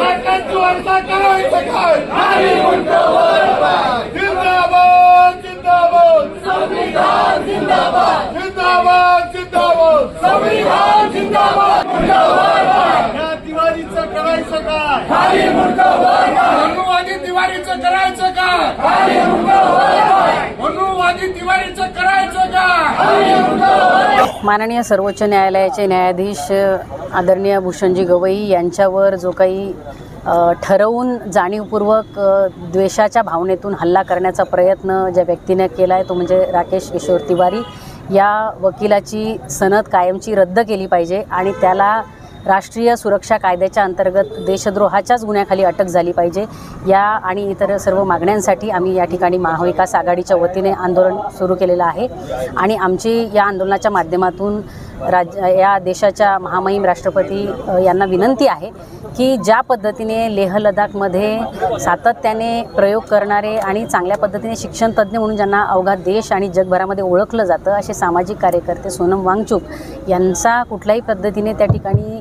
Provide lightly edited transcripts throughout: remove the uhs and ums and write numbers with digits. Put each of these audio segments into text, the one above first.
घटनांची वार्ता करायचं काय? जिंदाबाद जिंदाबाद संविधान जिंदाबाद जिंदाबाद जिंदाबाद संविधान जिंदाबाद या दिवाळीचं करायचं काय? मनुवादी दिवाळीचं करायचं काय? मनुवादी दिवाळीचं करायचं काय? माननीय सर्वोच्च न्यायालयाचे न्यायाधीश आदरणीय भूषणजी गवई यांच्यावर जो काही ठरवून जाणीवपूर्वक द्वेषाच्या भावनेतून हल्ला करण्याचा प्रयत्न ज्या व्यक्तीने केला आहे तो म्हणजे राकेश किशोर तिवारी, या वकिलाची सनद कायमची रद्द केली पाहिजे आणि त्याला राष्ट्रीय सुरक्षा कायद्याच्या अंतर्गत देशद्रोहाच्याच गुन्ह्याखाली अटक झाली पाहिजे। या आणि इतर सर्व मागण्यांसाठी आम्ही या ठिकाणी महाविकास आघाडीच्या वतीने आंदोलन सुरू केलेलं आहे आणि आमची या आंदोलनाच्या माध्यमातून या देशाच्या महामहिम राष्ट्रपती यांना विनंती आहे की ज्या पद्धतीने लेह लडाखमध्ये सातत्याने प्रयोग करणारे आणि चांगल्या पद्धतीने शिक्षण तज्ज्ञ म्हणून ज्यांना अवघा देश आणि जगभरामध्ये ओळखलं जातं असे सामाजिक कार्यकर्ते सोनम वांगचुक यांचा कुठल्याही पद्धतीने त्या ठिकाणी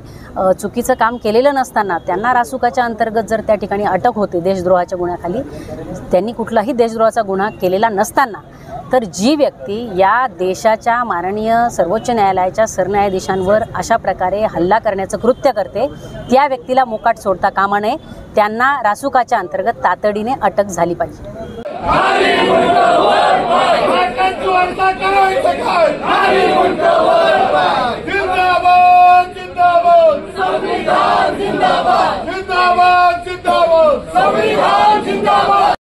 चुकीचं काम केलेलं नसताना त्यांना रासुकाच्या अंतर्गत जर त्या ठिकाणी अटक होते देशद्रोहाच्या गुन्ह्याखाली, त्यांनी कुठलाही देशद्रोहाचा गुन्हा केलेला नसताना तर जी व्यक्ती या देशाच्या माननीय सर्वोच्च न्यायालयाच्या सरन्यायाधीशांवर अशा प्रकारे हल्ला करण्याचं कृत्य करते त्या व्यक्तीला मोकाट सोडता कामा नये। त्यांना रासुकाच्या अंतर्गत तातडीने अटक झाली पाहिजे। जिंदाबाद जिंदाबाद जिंदाबाद जिंदाबाद संविधान जिंदाबाद।